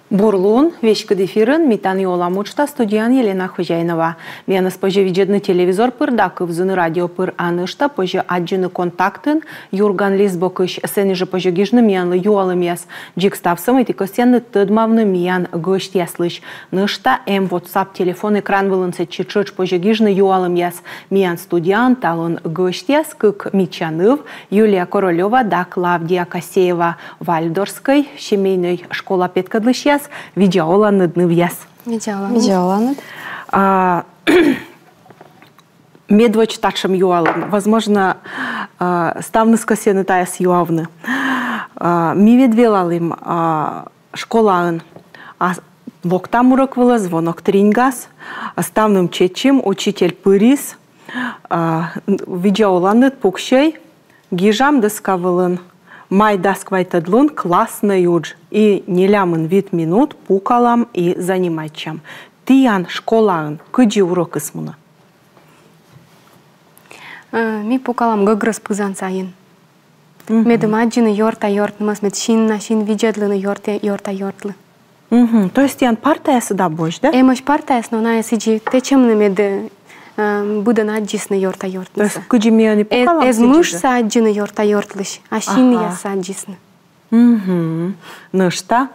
Бурлун, вещкад эфирын, метан йола мучта студиян Елена Хожайнова. Менас позже виджедный телевизор пыр, дакыв зыны радио пыр анышта, позже аджины контактын, юрган лизбокыш, сені же позже гижны миянлы юалы мес. Джикставсым эти костяны тыдмавны миян гышт яслыш. Нышта WhatsApp телефон экран вылынцы чичыч позже гижны юалы мес. Миян студиян талын гышт яс, кык Мичаныв, Юлия Королева да Клавдия Косеева Вальдорской, семейной школа петкадлыш яс. Видеоланы днывьяс. Видеоланы. Медвоч тачем юалын. Возможно, ставны скосены таяс юавны. Ми ведвелалым школаын. Воктам урок вылы, звонок трингас. Ставным чечим учитель пырис. Видеоланы пукшей. Гижам дыскавылын. Май дасквайтадлын классный юдж. И нелямын вид минут пукалам и занимачам. Тиян школаын кыджи урок исмуна? Ми пукалам гыгрыз пызан сайын. Медым аджины йорта-йортнымас, мед шин виджедлыны йорта-йортлы. То есть тиян партаясы да больше, да? Эмош партаяс, но на сиджи течемны меды будан аджисны йорта-йортлысы. То есть кыджи мияни пукалам сиджи? Эз мыш аджины йорта-йортлыш, а шин яс аджисны. Нышта?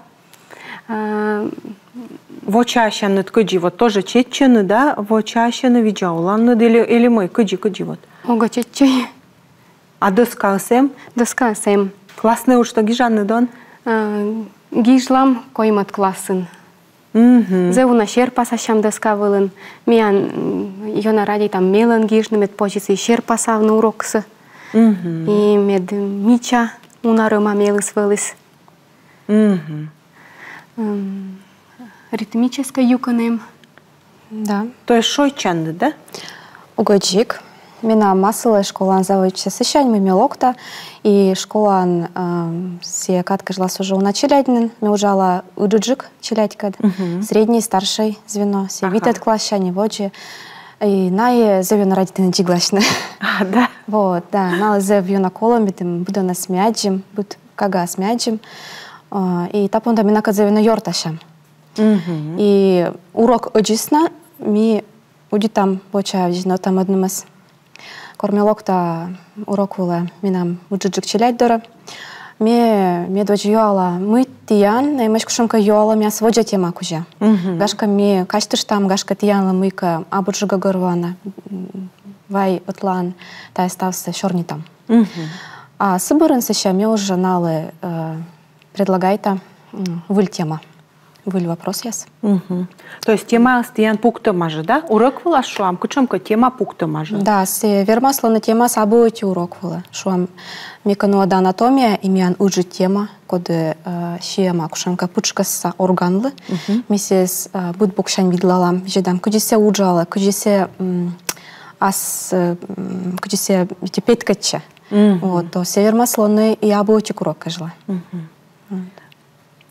Вочащаны кыджи вот тоже чечены, да? Вочащаны видеоланы или мы кыджи вот? Ого, чечей. А доскалсем? Доскалсем. Классный уж что гижаны дон? Гижлам коймат классын. Зевуна шерпас ашам доскавылын. Миян йона ради там мелан гижны мед почисы шерпасавны уроксы. И мед мича унарыма мелыс вылыс. Ритмическое юканем. Да. То есть шойчанды, да? Угоджик. Мина масылы школан заводча сыщань мемелокта. И школан все катка жила уже на челяднин. Мы ужала уджуджик челядькад. Средний, старший звено. Все витет клащани, воджи. И на зевю родительный джиглашны. Да? Вот, да. На зевю на колом, битым буду на смяджим, буд кага смяджим. И тапунда мина кадзевю на йорташам. И урок оджисна ми уди там боча вижно там однумас. Кормелокта урок вула минам уджуджик челять дора. Ме дочь юала мы тиян, наймеш кушамка юала мя сводя тема кужа. Гашка ми каштыш там гашка тиянла мыка абуджуга горвана. Вай отлан та остався шорни там. А сыбырын сыща ме уже налы предлагайта выль тема. Выль вопрос яс. То есть тема стиян пукта мажа, да? Урок вула шуам, кучамка тема пукта мажа. Да, се вермасло на тема сабуэти урок вула. Шуам мекануада анатомия имян уджи тема, коды шиема кушамка пучкаса органлы. Мисес буд букшань видлалам, жедам, кудисе уджала, кудисе кудисе петкача. Вот, то се вермасло на и абуэти урок кажла.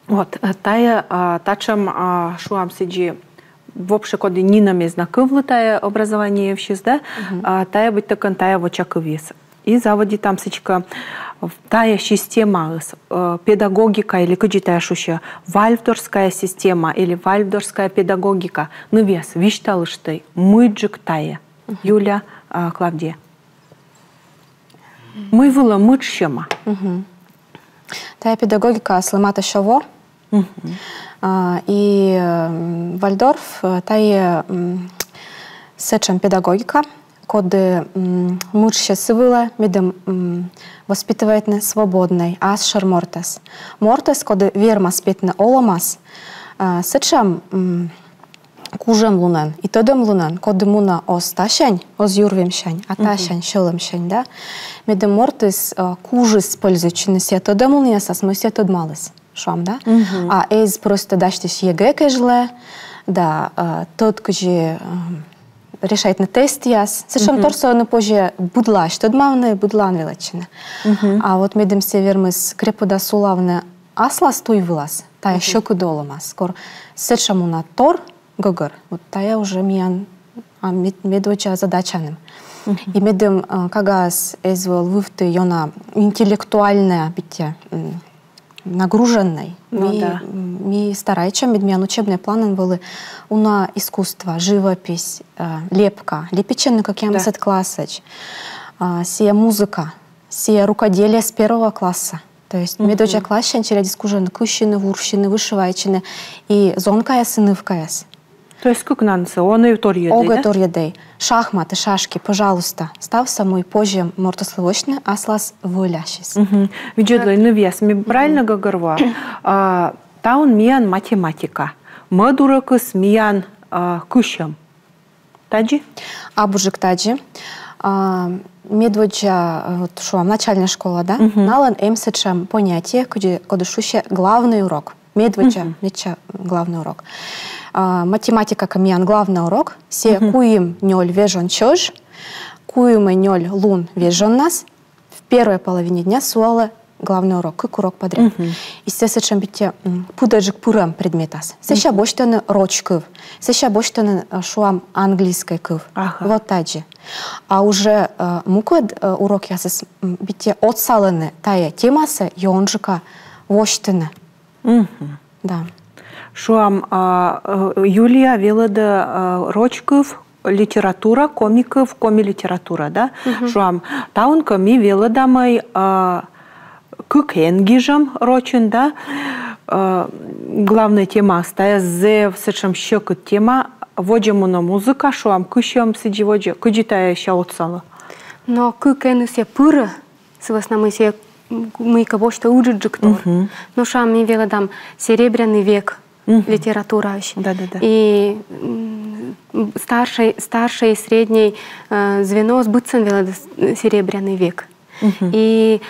Вот, тая тачам шуам сиджи вообще коды нинами знакывлы тая образование вщиз, да? Тая быть такан тая вочаковис. И заводи там сичка тая система, педагогика или кыджи тая шуща, вальдорская система или вальдорская педагогика. Ну вес, вишталыштай, мыджик тая. Юля, Клавдия. Мы выла мыджшема. Тая педагогика слымата шово. И Вальдорф тая сечем педагогика, коды мучше сывыла, медем воспитывает на свободной, асшер мортес. Мортес, коды верма спетна оламас, сечем кужем лунен, и тодем лунен, коды муна ос ташень, ос юрвем шень, а ташень шелем шень, да? Медем мортес кужес пользуючи се тодем лунесас, мы се тодмалес. Шам, да? А эз просто даштиш ЕГЭ кэжле, да, тот, кэжи решает на тест яс. Сешам торсо на позже будла, что дмавне будлан величина. А вот медем севермыс крепода сулавне аслас той вылаз, тая щеку доломас. Скор сешаму на тор гогор, вот тая уже миян медвоча задачаным. И медем кагас эзвел вывты йона интеллектуальная битя нагруженной. Да. Мы стараемся, медмян учебные планы были на искусство, живопись, лепка, лепеченный, как я мыслит классач, сия музыка, сия рукоделие с 1 класса. То есть медведя класса через дискужен кущины, вурщины, вышивайчины и зонкая сынывкаяс. То есть как нанцы, он и торьедей, да? Торьедей. Шахматы, шашки, пожалуйста, став самой позже мортословочный, аслас вылящись. Виджедлай, ну вес, мы правильно говорю? Таун миян математика. Мы дуракыс миян кущам. Таджи? Абужик таджи. Медведя, вот что, начальная школа, да? Налан эмсечем понятие, куда шуще главный урок. Медведя, главный урок. Математика камьян главный урок. Се куим нёль вежон чёж, куим и нёль лун вежон нас. В первой половине дня суала главный урок, как урок подряд. И сесечем бите пудаджик пурам предметас. Сеща боштаны рочков, сеща боштаны шуам английской кыв. Вот таджи. А уже мукад урок ясес бите отсаланы тая темаса йонжика воштаны. Да. Шуам Юлия велода рочков, литература, комиков, коми-литература, да? Шуам таун коми велодамай кукенгижам рочен, да? Главная тема стая зев сечем щекот тема водjему на музыка, шуам кущам сиджи водje, куджитая ща отсала. Но кукены се пыра, сваснамы се мы кого-что уджиджиктор. Но шам ми велодам серебряный век. Литература. Да. И старшее и среднее звено сбыться серебряный век. И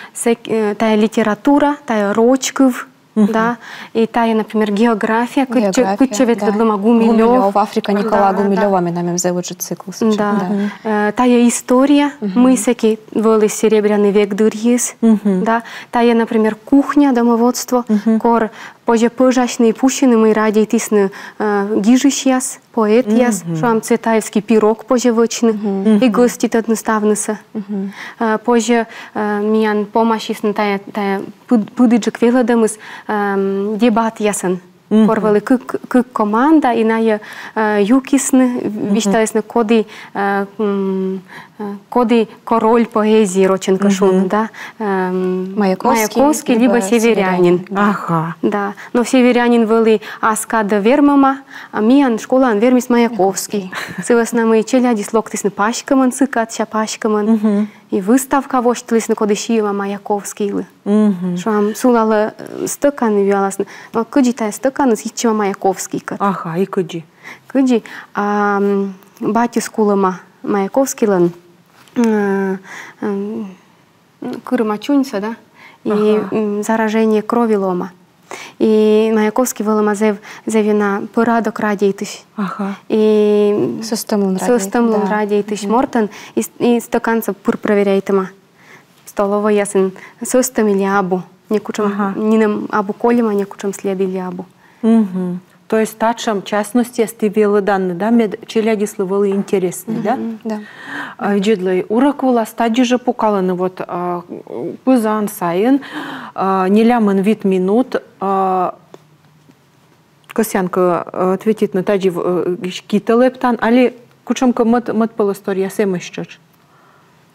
тая литература, тая рочков, да, и тая, например, география, кучевет ведлома Гумилев. Африка Никола Гумилева, мы нами взяли же цикл. Да. Тая история, мы всякие вели серебряный век дурьис, да, тая, например, кухня, домоводство, кор позже пожачные пущины мы ради тисны гижищяс, поэт яс, шам цветаевский пирог позже вычны, и гости тут наставнысы. Позже миян помощь ясны тая пудыджик велодамыс дебат ясын. Порвали как команда, и на юкисны, виштаясны коды король поэзии рочен кашун, да? Маяковский, либо северянин. Ага. Да. Но северянин вели аскада вермама, а миян школан вермис Маяковский. Сывасна мы челяди слоктисны пашкаман, сыкатша пашкаман. И выставка воштылисны коды шиева Маяковский. Шуам сулала стаканы вяласны. Но куджи тая стаканы сичева Маяковский. Ага, и куджи? Куджи, батюс кулама Маяковский лан. Курмачуньца, да? И заражение крови лома. И Маяковский вылома зевина порадок радийтыш. И состамлун радийтыш мортан и стаканца пур проверяйтыма. Столова ясен состам или абу. Не кучам нинам абу колема, не кучам след или абу. То есть тачам частности стивелы данные, да, челяди слывали интересные, да? Да. Джедлай, урок вла стади же пукаланы вот пызан сайын, нелямын вид минут, Косянка ответит на таджи киталептан, али кучамка мат полистория семещач.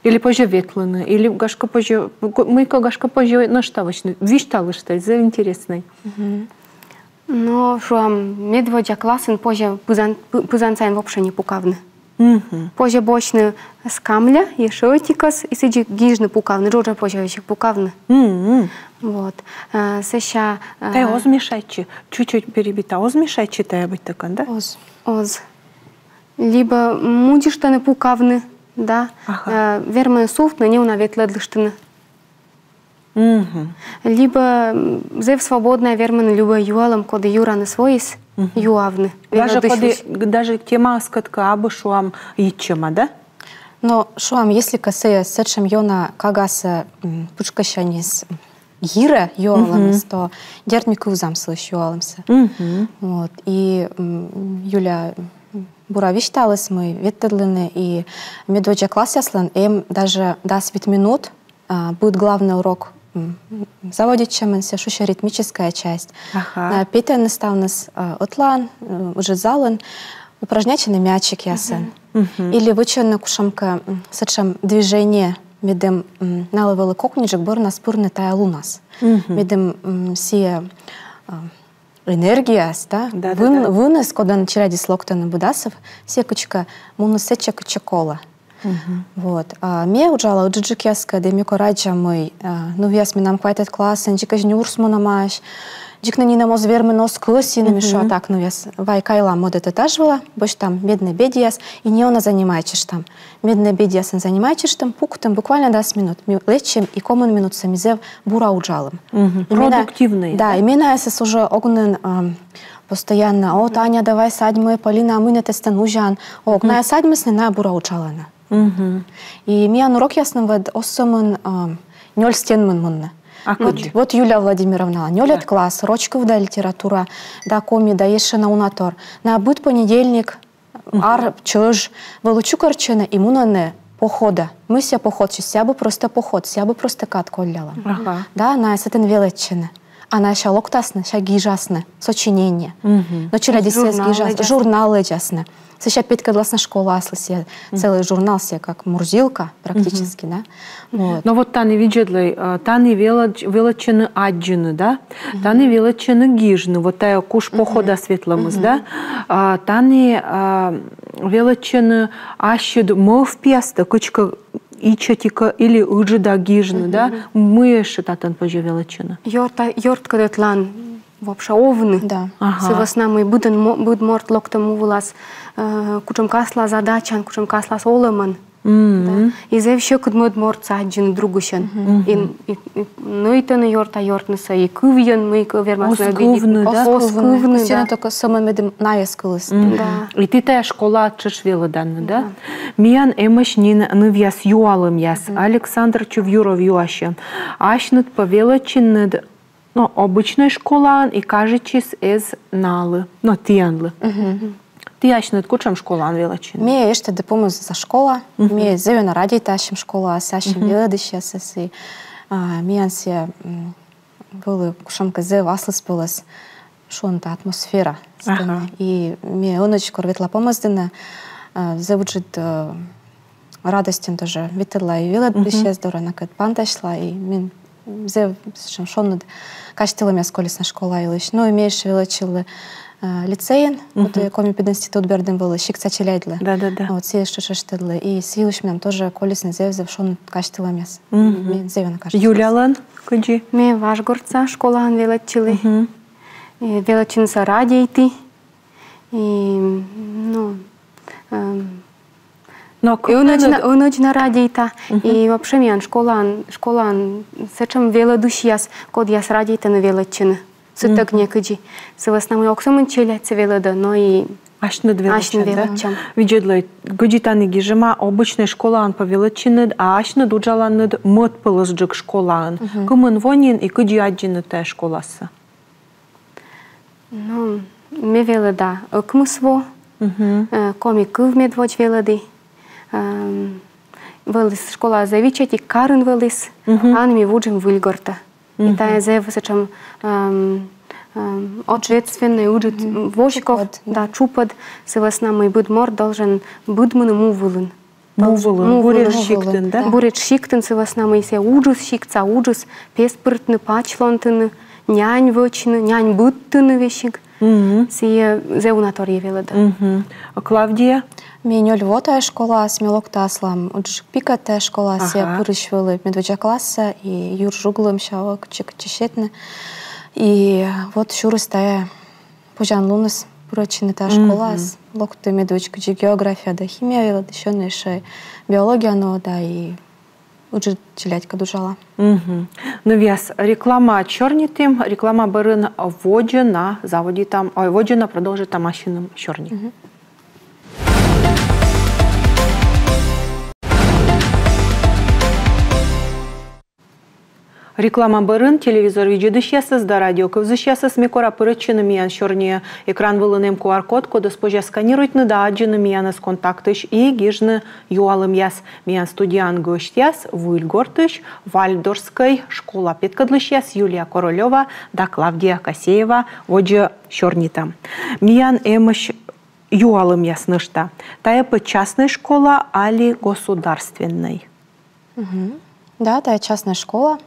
Или позже ветланы, или гашка позже, мы-ка гашка позже наштавочный, вишталыштай, за интересный. Но что медведя классен позже пузанцайн вообще не пукавны. Позже бочны скамля, и шотикас, и сиджи гижны пукавны, джорджа позже еще пукавны. Вот. Сеща... Тай озмешайчи, чуть-чуть перебита, озмешайчи тай быть такан, да? Оз. Либо мудиштаны пукавны, да? Верманы суфтны, не унаветледлыштаны. Либо зев свободная верманы либо юалом, коды юраны своис, юавны. Даже тема скатка абы шуам ичема, да? Но шуам, если касая сечем йона кагаса пучкащанис гира юаламс, то дертмику замслыш юаламса. Вот. И Юля буравишталась мы веттерлены и медведя класс яслан, им даже даст 5 минут будет главный урок заводичемся, шуша ритмическая часть. На петен ставнес отлан, уже залан, упражнять на мячик ясен. Или вычен на кушамка сачам движение медем наловалы кокнижек бор на спурны тая лунас. Медем сия энергия, да? Вынес, когда начали слоктаны будасов, секочка мунусеча кочакола. Вот. А мне уджала уджиджикеска, да мико раджа мой, ну вяс ми нам хватит класс, джика жнюрс мунамаш, джик на нина моз вермы нос класси, на мишу так, ну вяс вайкайла мод это тажвала, больше там медный бедияс, и не она занимаетесь там. Медный бедияс занимаетесь там, пук там буквально 10 минут. Мы лечим и коммун минут самизев бура уджалом. Продуктивный. Да, именно я уже огнен постоянно, о, Таня, давай садьмы, Полина, а мы не тестен ужан, о, на садьмы снена бура уджалана. И меня урок ясным вот осомын нёль стенмын мунны. Вот Юлия Владимировна, нёлет класс, рочковда литература, да коми, да ешена унатор. На быт понедельник, ар чёж, волучу корчена, и мунане похода. Мы ся поход, сябы просто поход, сябы просто кат колляла. Да, на сетен велечене. Она ша локтасна, ша гижасна, сочинение. Но чуля десес гижасна, журналы джасна. Сейчас петка классная школа, аслася, целый журнал себе как мурзилка практически, да. Вот. Но вот таны виджедлей, таны велочены аджины, да, таны велочены гижны, вот тая куш похода светломыз, да, таны велочены ащид мов песта, кучка ичатика или уджида гижны, да, мы еще татан позже велочены. Йорт кадатлан. Вообще овны. Да. Сывас нам и буд морт локтом увлас кучем касла задачан, кучем касла соломан. И за все кудмод морт саджин другушен. Ну и то на йорта йортнеса и кувьен мы вермас на виде. Оскувны, да. Только самым медом наескалось. И ты тая школа чешвела данна, да? Миян эмашнин нывьяс юалым яс. Александр Чувюров юаще. Ашнат повелочин но обычная школа и кажется из налы, но тианлы. Ты ачнет кучам школа велочин. Мне еще допомог за школа, мне зеве на радио тащим школа, а сащим велодыще сеси. Мне ансе было кушамка зев аслас пылас, шонта атмосфера. И мне оночь корветла помоздена, зевучит радостен тоже витерла и велодыще здорово на кат панташла и мен зев шоннуд каштилами сколесна школа илыш. Ну имеешь велочилы лицеен, вот коми пединститут берден был, щикца челяйдлы. Да. Вот все что шештедлы. И с Илышмем тоже колесный зев шон каштилами. Зевена каштилами. Юлиалан, куджи? Мне ваш горца школа ан велочилы. Велочинца радейти. И, ну... И он очень радейта. И вообще меня школа сечем велодушьяс, код яс радейта на велочины. Суток некоди. С основной оксом челяется велода, но и ашны велочин. Виджедлай, годитаны гижема обычная школа ан по велочины, а ашны дуджаланы мод пылызджик школа ан. Кумын вонин и годи аджины та школасы. Ну, me велода окмусво, коми кыв медвоч велоды. Велис школа завичати карен велис, анми вуджим вильгорта. И тая зев сечем ответственный уджит вошков, да, чупад, севас нам и будмор должен будманы мувылын. Бурет шиктен, да? Бурет шиктен, севас нам и се уджус шикца уджус, песпыртны, пачлонтыны, нянь вочны, нянь будтыны вещик. Сие зеунаторье велода. Клавдия? Меня львотая школа, смелок-то аслам. Уджик пикатая школа, се пырышвелы медведжа класса, и юр жуглым шавок, чечетны. И вот шурыстая пужан лунас, прочины та школа, локты медведь, география, да химия велода, еще нейшая биология, но да и уджи челядька дужала. Ну вяз реклама чорнитым, реклама барын воджена, заводи там, воджена продолжит там машинам чорни. Реклама барын, телевизор видеодышьясыз, да радио кывзышьясыз, мекора пырычыны миян шорне экран вылынем QR-код, коды спожа сканируйтны да аджыны мияныз контактыш и гижны юалым яс. Миян студиян гыштяс, вуйльгортыш, Вальдорской школа петкадлышьяс, Юлия Королева да Клавдия Касеева, воджы шорнита. Миян эмыш юалым яснышта. Тая частная школа, али государственной? Да, это частная школа.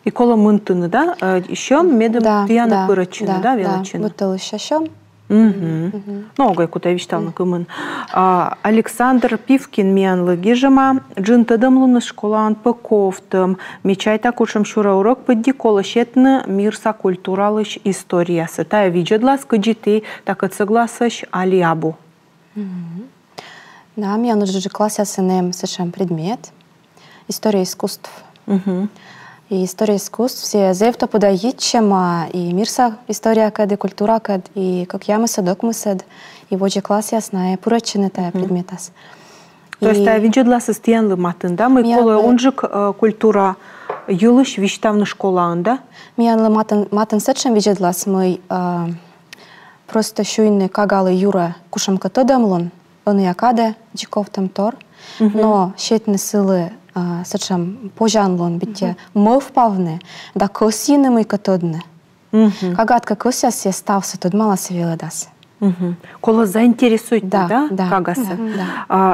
И кола мынтыны, да? Еще медом тияны пырычыны, да, величины? Да, бутыл еще. Много куда вишталны кымын. Александр Пивкин миянлы гижыма, джынтыдымлыны школан пыковтым, мечайта кушым шура урок подди кола шетны мирса культуралыш историясы. Тая виджедлас кыджиты, так отсогласыш алиабу. Да, миян уже класс ясынем совершенно предмет. История искусств. И история искусств все зевто подаитчема, и мирса история кад, и культура кад, и как я мысадок мысад, и воджи класс ясна, и пурачины тая предметас. То есть тая виджедла состоянлы матын, да? Мы кола онжик культура юлыш виштавны школаан, да? Миянлы матын сетшем виджедлас мы просто шуйны кагалы юра кушам катодамлон, он якаде джиков там тор, но щетны силы сечем пожанлон битте мов павне, да косины мы катодне. Кагатка косяс я стався тут мало севеледас. Кола заинтересует, да? Кагаса.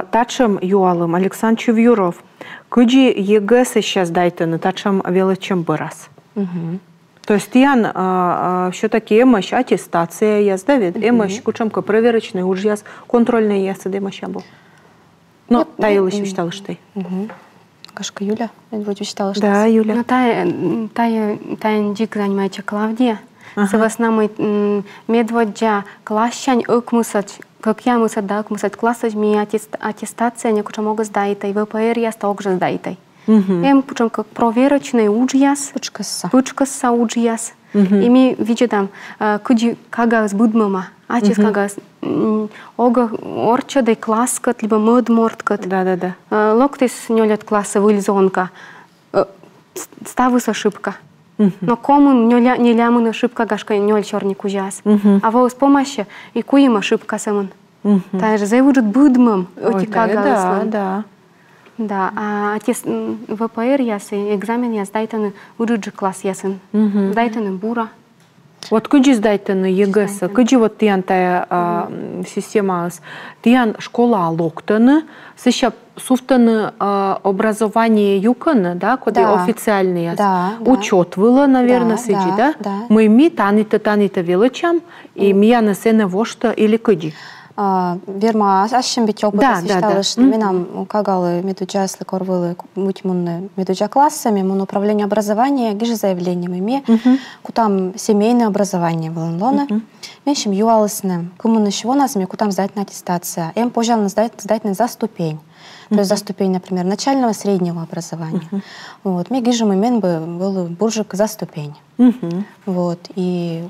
Тачем юалым Александр Чувюров. Кыджи ЕГЭ сейчас дайтыны, тачем величем бырас. То есть ян все-таки эмощ аттестация яз, да, ведь эмощ кучамка проверочный уже яз контрольный яз, да эмощ был. Ну, таилыш вишталыш ты. Кашка Юля, вот виштала что. Да, Юля. Ну, тая джик занимается Клавдия. Севасна мы медводжа класчань ыкмусать, как я мысать да ыкмусать классаж ми аттестация не куча могу сдайтай, ВПР яс также сдайтай. Эм кучам как проверочный уджияс, пучкасса уджияс. И ми видим куди кагас будмама, ачис кагас ога орчадай класкат либо модморткат. Да. Локтис нёлят класса выльзонка, ставыс ошибка. Но кому не лямын ошибка гашка нёль черник ужас. А во с помощи и куим ошибка самын. Та же заводит будмам эти кагас. Да, а ВПР ясы, экзамен яс дайтаны уруджи класс ясын. Дайтаны бура. Вот кыджи сдайтаны ЕГЭС, кыджи вот тиян тая система, тиян школа локтаны, сыща суфтаны образование юканы, да, куда официальный учет было, наверное, сыджи, да? Мы ми танита величам, и мияна сене вошта или кыджи. Верма, ашем бить опыта считала, что мы нам кагалы медуджа слыкорвылы мутьмунны медуджа классами, мун управление образования, гиже заявлениями ми, кутам семейное образование волнлона, меньшим юалысным, кому ничего нас ми кутам сдать на аттестация, им пожалуй сдать за ступень. То есть за ступень, например, начального среднего образования. Вот, ми гиже момент был буржик за ступень. Вот, и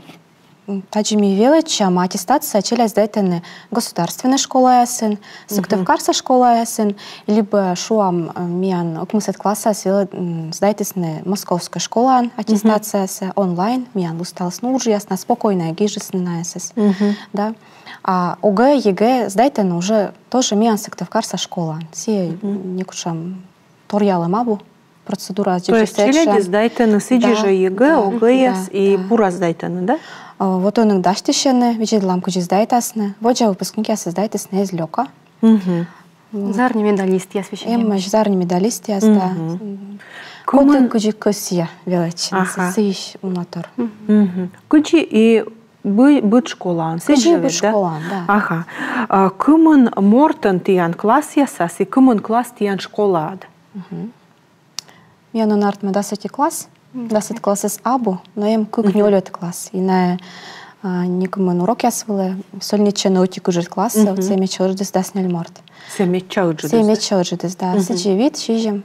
таджими величам аттестация челя сдайтены государственная школа ясын, Сыктывкарса школа ясын, либо шуам миян окмысет класса сдайтесны Московская школа аттестация онлайн, миян усталсны уже ясно, спокойная гижесны на ясыс. Да? А ОГЭ, ЕГЭ сдайтены уже тоже миян Сыктывкарса школа. Все некушам торьялы мабу. Процедура. То есть челяди сдайтены сиджи же ЕГЭ, ОГЭ и бура сдайтены, да? Вот он даштишены, виджедлам куджи сдайтасны, воджа выпускники сдайтасны из лёка. Зарни медалист я священник. Эммаш зарни медалист я да. Куды куджи косия величин, сыщ мотор. Куджи и быть школан, куджи быть школан, да. Ага. Кымын мортон тиян класс ясас и кымын класс тиян школад. Я на нарт мы 10 класс. 10 класс абу, но им кук не олет класс. И на никому урок я свыла, сольниче наутик уже класс, а все мечо уже да сняли морт. Все мечо уже да. Сичи вид, чижем,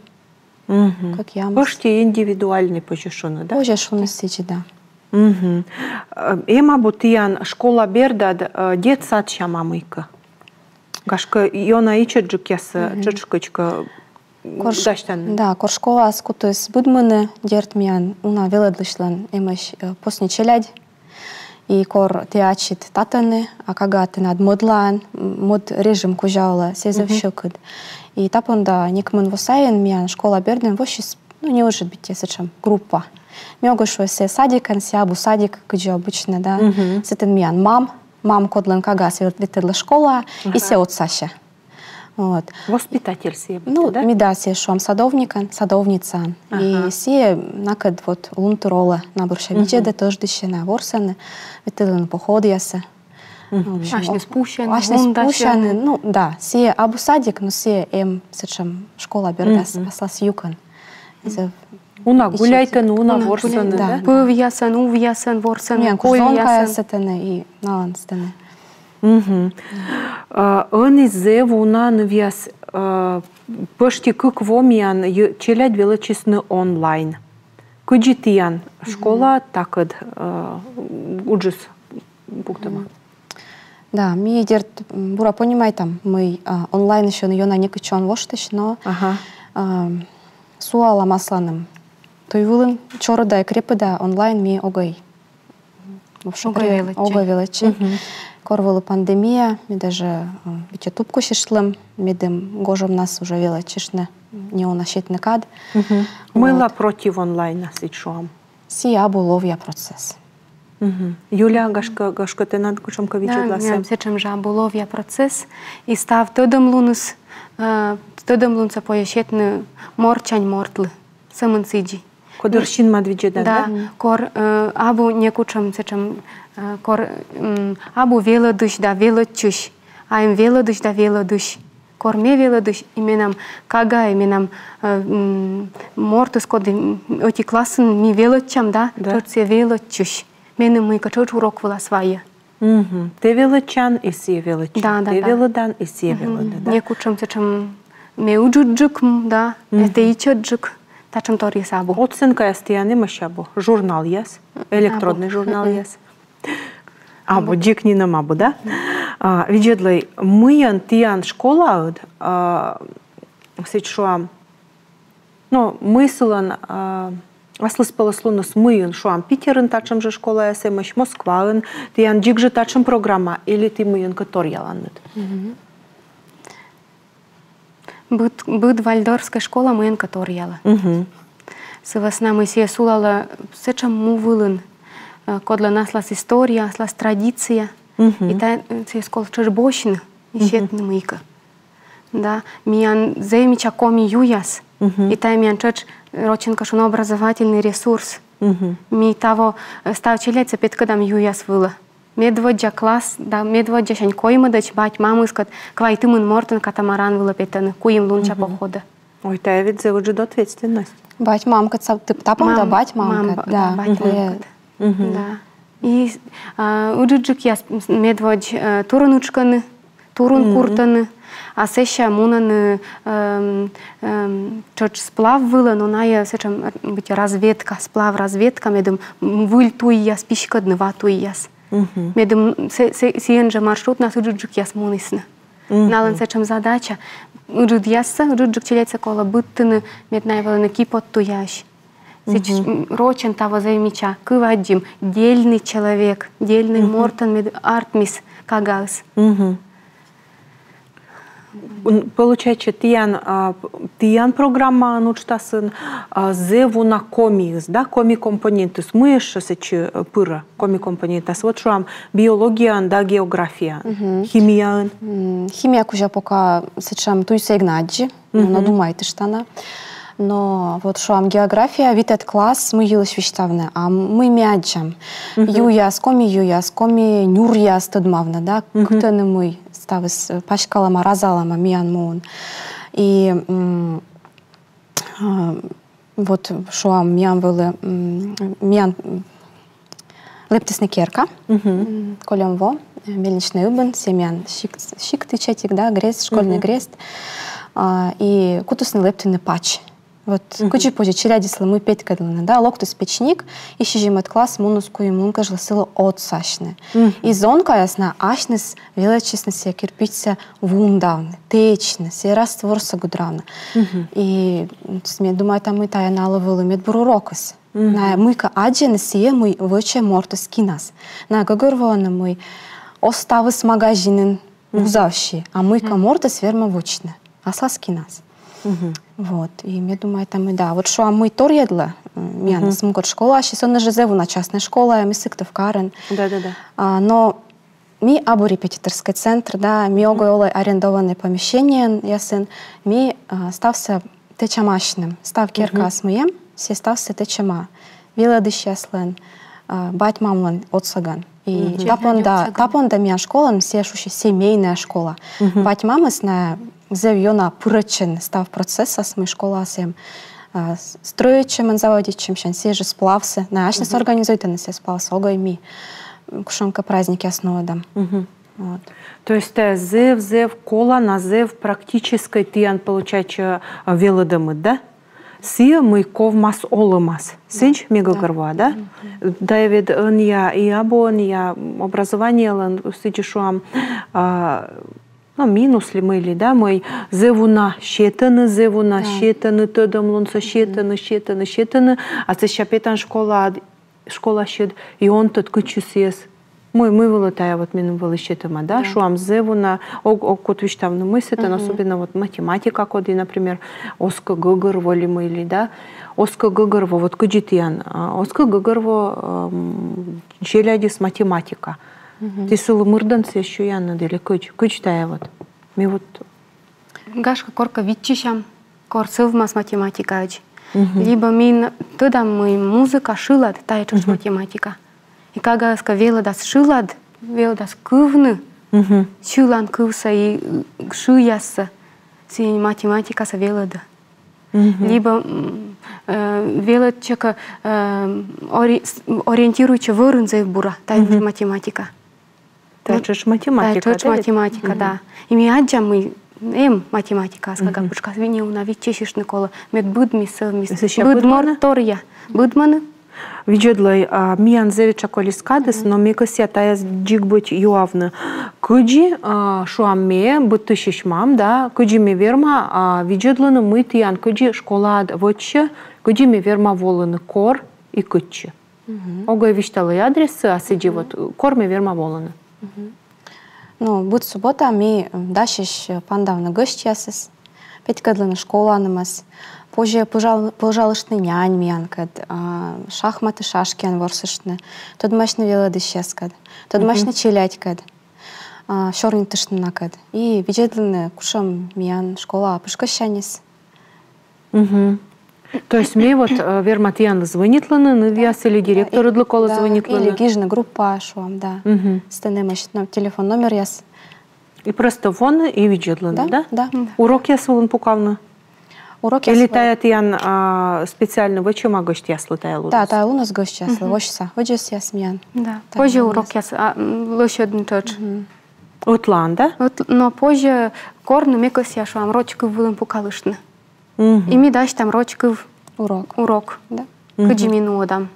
как я. Пошти индивидуальный почешуны, да? Почешуны сичи, да. Ема бутиян школа бердад детсад шамамыка. Гашка йона ичеджик яса чечкочка. даштан. Да, коршкола скутус будманы дерт миян уна веледлышлан эмеш постничелядь. И кор теачит татаны, а кагаты над модлан, мод режим кужаула сезовщукыд. И тапонда никмын восайен миян школа берден вощис, ну не может быть сечем группа. Мёгошо се садикан, се абу садик, кыджо обычно, да. Сетен миян мам кодлан кагас ветедла школа, и се отсаща. Вот. Воспитатель себе, ну, да? Мида се шуам садовника, садовница. И се накад вот лунтурола на буршавичеде тоже дыщена ворсаны, ветелен походы яса. Ашне спущены, ну да, се абу садик, но се сечем школа бердас паслас юкан. Уна гуляйтен, уна ворсаны, да? Пыв ясан, ув ясан, ворсаны, кой ясан. И наланстаны. Ănize una năvias păști câc vomian celea величесны онлайн. Câjitian школа такăd уджис пуктама. Да, ми дерт бура понимай там мы онлайн еще на ёна некачон воштыш, но суала масланым. Той вулын чорода крепыда онлайн ми огай. Огай величи. Корвала пандемия, ми даже бите тупку шишлым, медем гожом нас уже вела чешне, не он ощетный кад. Мыла против онлайна сичуам. Си абу ловья процесс. Юля, гашка ты над кучомка вичегласem. Да, сечем же абу ловья процесс, и став тодом лунус să poieșetne morceani mortle, să mânțigi. Codărșin madvige, da? Cor abu nekučam, sečam, cor abu vela duș, da vela čuș, aim vela duș, da vela duș. Cor me vela duș, imenam caga, imenam mortus cod oti clasân mi vela čam, da? Torție vela čuș. Menem mui căciuci urok vla svaie. Te vela čan, и sie vela čan. Da. Te vela dan, и sie vela da. Nekučam, sečam, me uđuđuk, da, te ićuđuk. Тачем тори сабу. Оценка ястияны мышабу. Журнал яс. Электродный журнал яс. Абу джикнина мабу, да? Виджедлай, мыян тиян школа, сечуам, ну, мыслан, аслыс паласлунус мыян шуам Питерын тачем же школа ясе, мыш Москваын, тиян джик же тачем программа, или ты мыян которьяланнет? Быд вальдорская школа мыян которьяла. Сывасна мы се сулала сечам мувылын, кодла нас лас история, лас традиция, и та се скол чешбощин, и щетны мыйка. Да, миян займича коми юяс, и та миян чеч роченка шуно образовательный ресурс. Ми того став челеца петкадам юяс выла. Медводжа класс, да, медводжа шань койма дач бать маму искат, квай ты мын мортен катамаран выла петаны, куим лунча похода. Ой, та ведь за уже ответственность. Бать мамка, тапом да бать мамка. Да, бать мамка. Да. И уджуджик я медводж турунучканы, турун куртаны, а сеща мунаны чоч сплав выла, но ная сечам быть разведка, сплав разведка, медом выль туя спишкадны ва туяс. Медом сиенжа маршрут нас уджуджик яс мунисны. Налан сечам задача уджуд ясса, уджуджик челеца кола быттыны меднайвала на кипот туяш. Рочен того займича, кывадим, дельный человек, дельный мортан мед артмис кагас. Получается, тиян программа нучтасын зеву на комикс, да, коми-компоненты. Смыешь сечи пыра коми-компонентас. Вот что биология, да, география, химия. Химия кужа пока сечам туй сегнаджи, надумайте штана. Но вот что география, витет класс, мы елыш виштавны, а мы мяджам. Юяс, коми нюряс тадмавна, да, кто-то мы ставис пашкалама, разалама, миян мун. И вот что миян вылы, миян лептисный керка, колемво, мельничный убын, семян, шик тычетик, да, грест, школьный грест, и кутусный лептиный пач. Вот, кучи позже челядислы мы петь кадланы, да, локтус печник, и щижимет класс мунуску и мунка жласыло отсашны. И зонка ясна ашнес величесна се кирпичся вундавны, течны, се растворса гудравны. И мне думаю, там мы тая наловили медбуру рокос. На мыка аджены сие мы выче мортус кинас. На гагорвона мы оставы с магазинен узавшие, а мыка мортус верма вычны, а сласки нас. Вот, и мне думаю, там и да. Вот что мы тор едла, меня на смогот школа, сейчас он же зову на частная школа, мы сыктов карен. Да. Но ми або репетиторский центр, да, ми огойлой арендованное помещение, ясен, ми стався течамашным, став керка смеем, все стався течама. Вилады счастлен, бать мамлан отсаган. И тапон да меня школа, все шуши семейная школа. Бать мамы сна зевьона пурачен став процесса с моей школа всем строячим, заводичим, щан все же сплався. На ашнес организует, на все сплався, ого и ми. Кушонка праздники основадам. Вот. То есть зев кола на зев практической тиян получается велодамы, да? Сия мы ковмас олымас. Синч мегагарва, да? Давид я и абон я образование лан сидишуам минус ли мы или да мы зевуна щетаны тедам лунса щетаны, а це шапетан школа щет и он тот кучусес. Мы вылетая вот минут было щетама, да? Шуам зевуна кот вещь там мысль, особенно вот математика коды, например, оска гогор воли мы или да? Оска гогорво вот куджитян, оска гогорво челядис математика. Ты сулу мырданцы еще я надели кучтая вот. Ми вот. Гашка корка витчищам, корцев мас математика. Либо мин тогда мы музыка шилад, тая чуть математика. И когда сказала дас шилад, вел дас кывны, шилан кывса и шияса, си математика са велада. Либо велачека ориентируючи вырынзев бура, тая математика. Тачешь математика, да? Математика, да. И ми аджа мы математика, скага пушка свине унавить чешиш Никола, мед будми совмис, будмортория, будманы. Виджедлай миян зевича колискадес, но ми кася тая джигбуть юавны. Куджи шуамме бутышиш мам, да, куджи ми верма виджедланы мы тиян куджи школад вотче, куджи ми верма волыны кор и куччи. Ого вишталы адресы, а сиди вот кор ми верма волыны. Ну, будь суббота, ми дашиш пандавна гостясис, петькадлана школа намас, позже пожалуйста нянь мянкад, шахматы шашки анворсышны, тод машны велодышескад, тод машны челядькад, шорни тышнынакад. И виджедланы кушам миян школа пушкащанис. То есть мне вот верматьян звонитланы, навяс или директор для кола звонитланы. Или гижна группа шуам, да. Стенемаш телефон номер яс. И просто вон и виджедланы, да? Да. Урок я сволен пукавна. Урок или таят ян специально вы чем гость яслы таялу? Да, та у нас гость яслы, вошса, вожес ясмиян. Да. Позже урок яс, лучше один тот. Утлан, да? Но позже корну мекос я шуам рочку вылым пукалышны. И ми дашь там рочков урок, да? Каджимину дам.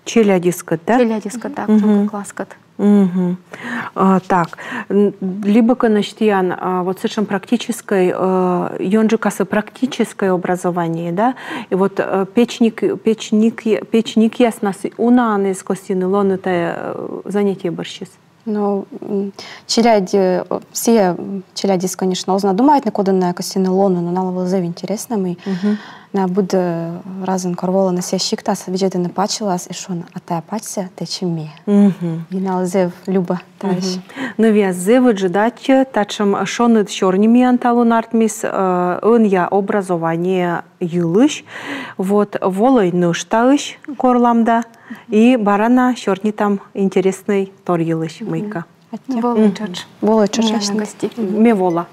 Челядискат, да? Челядискат, да, в класскат. Так, либо канаштиян вот совершенно практическое, йонджикаса практическое образование, да, и вот печник ясно, уна из костины лон это занятие борщис. Ну, челяди, все челяди, конечно, узнадумают, накуда на костины лону, но нам было зав интересно, мы на буде разом корвола на ся щикта, виджети не пачилась, і що, а та пачся, те чимі. І налазив люба таїш. Ну, в'яз зивиджи дачі, тачим шонит чорнімі анталун артміс, он я образование юлыш, вот волой нушталыш корламда, и барана чорни там интересный тор юлыш мыйка. Волой чорчаш. Ме вола.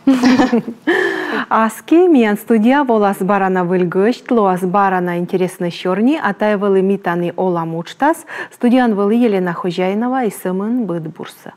Аски миян студия волас барана вылгышт, лоас барана интересный чорни, а тай вылы митаны ола мучтас, студиян вылы Елена Хожайнова и Сымын Быдбурса.